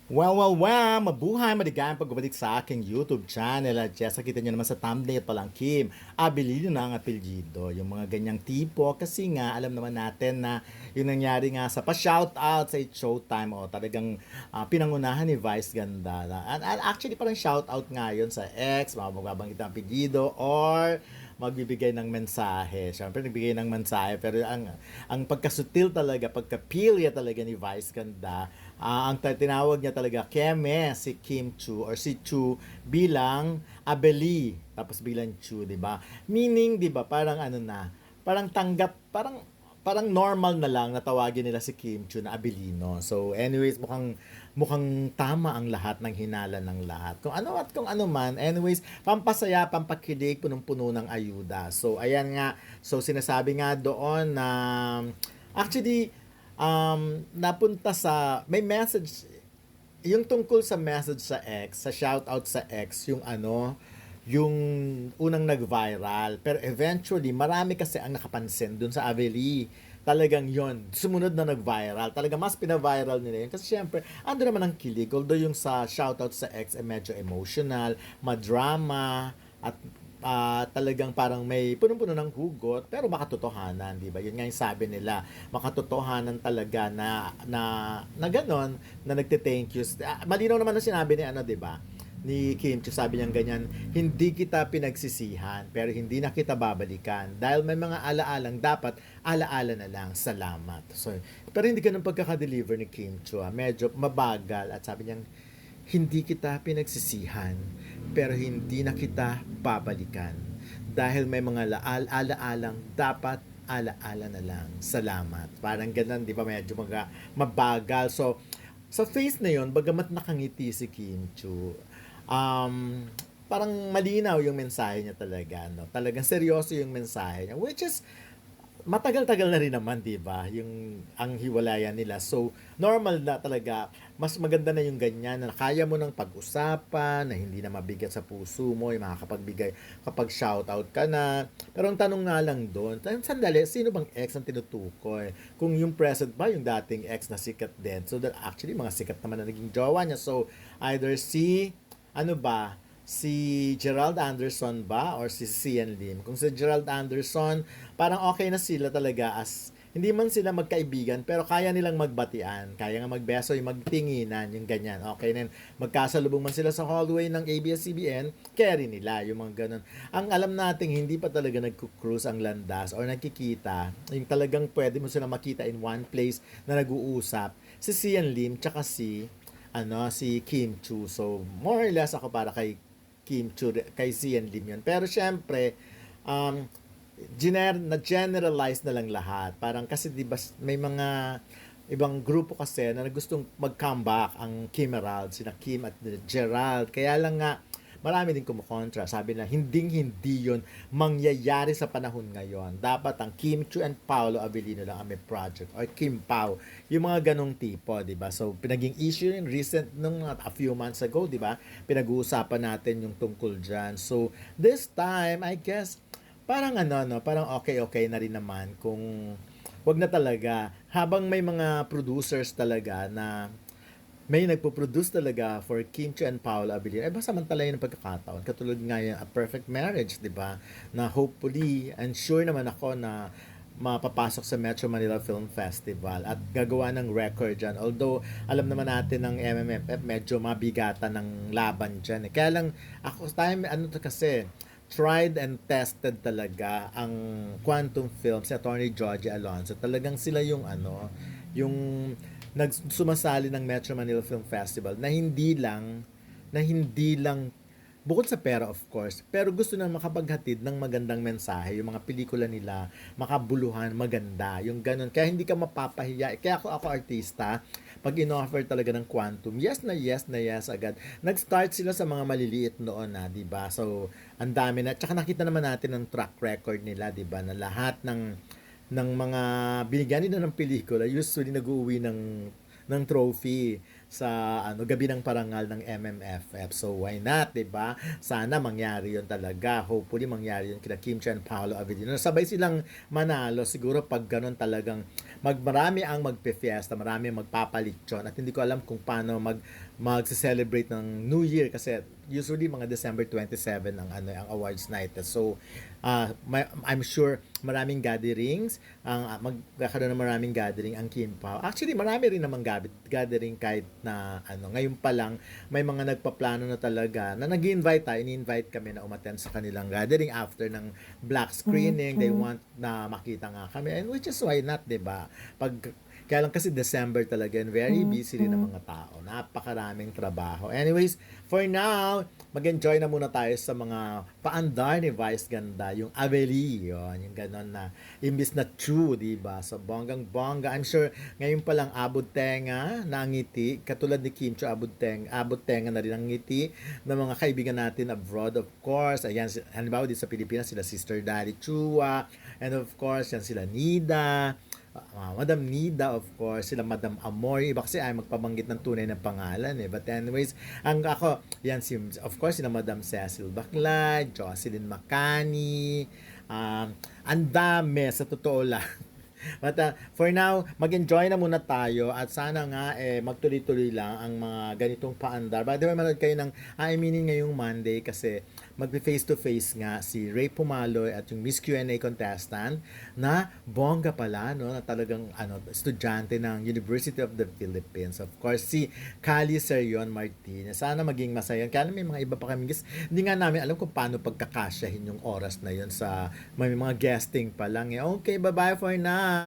Mabuhay, maligayang pagbabalik sa aking YouTube channel. At yes, nakita nyo naman sa thumbnail pa lang, Kim, Abilino na ang apelyido. Yung mga ganyang tipo, kasi nga, alam naman natin na yung nangyari nga sa pa-shoutout sa It's Showtime, o talagang pinangunahan ni Vice Ganda. And actually, parang shoutout nga yun sa ex, magbabanggit ng apelyido, or magbibigay ng mensahe. Siyempre, nagbigay ng mensahe, pero ang pagkasutil talaga, pagkapilya talaga ni Vice Ganda, ang tinawag niya talaga Keme, si Kim Chu or si Chu bilang Abeli, tapos bilang Chu, 'di ba? Meaning, 'di ba, parang ano na, parang tanggap, parang normal na lang na tawagin nila si Kim Chu na Abelino. So anyways, mukhang tama ang lahat ng hinala ng lahat. Kung ano at kung ano man, anyways, pampasaya, pampakilig, punong-puno ng ayuda. So ayan nga, so sinasabi nga doon na actually napunta sa may message yung tungkol sa message sa X, sa shoutout sa X, yung yung unang nag-viral. Pero eventually, marami kasi ang nakapansin dun sa Aveli. Talagang yon sumunod na nag-viral. Talaga mas pina-viral nila yun. Kasi syempre, ando naman ang kilig. Although yung sa shoutout sa X ay medyo emotional, madrama, at talagang parang may punong-puno ng hugot, pero makatotohanan, di ba? Yun nga yung sabi nila, makatotohanan talaga na ganon, na nagte-thank you. Malinaw naman ang sinabi ni di ba? Ni Kim Chiu, sabi niya ganyan, hindi kita pinagsisihan, pero hindi na kita babalikan. Dahil may mga alaalang dapat, alaala na lang, salamat. So, pero hindi ganun pagkaka-deliver ni Kim Chiu. Medyo mabagal at sabi niya, hindi kita pinagsisihan, pero hindi na kita babalikan. Dahil may mga alaalang dapat alaala na lang. Salamat. Parang ganun, di ba? Medyo mabagal. So, sa face na yon, bagamat nakangiti si Kim Chu, parang malinaw yung mensahe niya talaga. No? Talagang seryoso yung mensahe niya. Which is, matagal-tagal na rin naman, 'di ba? Yung ang hiwalayan nila. So, normal na talaga. Mas maganda na yung ganyan na kaya mo ng pag-usapan, na hindi na mabigat sa puso mo, yung makakapagbigay kapag shoutout ka na. Pero ang tanong nga lang doon, sandali, sino bang ex ang tinutukoy? Kung yung present ba yung dating ex na sikat din? So, that actually mga sikat naman na naging jowa niya. So, either si ano ba, si Gerald Anderson ba or si Sian Lim? Kung si Gerald Anderson, parang okay na sila talaga as hindi man sila magkaibigan pero kaya nilang magbatian, kaya nga magbeso, yung magtinginan, yung ganyan. Okay na yun. Magkasalubong man sila sa hallway ng ABS-CBN, carry nila yung mga ganun. Ang alam nating hindi pa talaga nagko-cruise ang landas or nagkikita, yung talagang pwede mo sila makita in one place na nag-uusap, si Sian Lim tsaka si Kim Chu. So, more or less ako para kay Kim Chu, kay Sian Lim yun. Pero syempre, um, na-generalize na lang lahat. Parang kasi di ba may mga ibang grupo kasi na gustong mag-comeback ang Kim Herald, sina Kim at Gerald. Kaya lang nga, marami din kumukontra. Sabi na, hindi yon mangyayari sa panahon ngayon. Dapat ang Kim Chu and Paolo Avellino lang ang may project. Or Kim Pao. Yung mga ganong tipo, di ba? So, pinaging issue yung recent nung a few months ago, di ba? Pinag-uusapan natin yung tungkol dyan. So, this time, I guess, parang no, parang okay na rin naman kung wag na talaga. Habang may mga producers talaga na may nagpo-produce talaga for Kim Chiu and Paolo Abilino, basta samantalayan ng pagkakataon. Katulad nga yung A Perfect Marriage, di ba? Na hopefully, and sure naman ako na mapapasok sa Metro Manila Film Festival at gagawa ng record dyan. Although, alam naman natin ng MMFF, medyo mabigatan ng laban dyan. Kaya lang, ako, to kasi, tried and tested talaga ang Quantum Films si Attorney Georgie Alonso. Talagang sila yung nagsumasali ng Metro Manila Film Festival na hindi lang bukod sa pera of course, pero gusto na makapaghatid ng magandang mensahe, yung mga pelikula nila, makabuluhan, maganda, yung ganun. Kaya hindi ka mapapahiya. Kaya ako artista, pag in-offer talaga ng Quantum, yes na yes na yes agad. Nag-start sila sa mga maliliit noon di ba? So, ang dami na. Tsaka nakita naman natin ang track record nila, di ba? Na lahat ng mga binigyan nila ng pelikula, usually nag-uwi ng trophy. sa ano gabi ng parangal ng MMFF. So why not, 'di ba? Sana mangyari 'yon talaga. Hopefully mangyari 'yon kina Kim Chiu and Paolo Avellino. Sabay silang manalo siguro pag ganun talagang marami ang magpe-fiesta, marami ang magpapalitsyon at hindi ko alam kung paano magse-celebrate ng New Year kasi usually mga December 27 ang ang awards night. So I'm sure maraming gatherings, magkakaroon ng maraming gathering ang Kim Pao. Actually, marami rin namang gathering kahit na ngayon pa lang may mga nagpaplano na talaga na nag-invite tayo, ini-invite kami na umattend sa kanilang gathering after ng black screening. They want na makita nga kami and which is why not, 'di ba? Kaya lang kasi December talaga and very busy rin ng mga tao. Napakaraming trabaho. Anyways, for now, mag-enjoy na muna tayo sa mga paandar ni Vice Ganda. Yung Aveli, yun, yung ganon na imbis na true, diba? So, bonggang-bongga. I'm sure ngayon pa lang abot tenga na ang ngiti. Katulad ni Kim Chiu, abot tenga na rin ang ngiti ng mga kaibigan natin abroad, of course. Ayan, halimbawa dito sa Pilipinas, sila Sister Daddy Chua. And of course, yan sila Nida. Madam Nida, of course, sila Madam Amor, iba kasi ay magpabanggit ng tunay na pangalan eh. But anyways, ako, yan si, of course, sila Madam Cecil Baclay, Jocelyn Macani, ang dami, sa totoo lang. But for now, mag-enjoy na muna tayo at sana nga magtuloy-tuloy lang ang mga ganitong paandar. By the way, manood kayo ng meaning ngayong Monday kasi mag-face to face nga si Ray Pumaloy at yung Miss Q&A contestant na bongga pala, no, na talagang estudyante ng University of the Philippines. Of course, si Cali Serion Martinez. Sana maging masaya. Kaya may mga iba pa kami guys. Hindi nga namin alam kung paano pagkakasyahin yung oras na yun sa may mga guesting pa lang. Okay, bye-bye for now.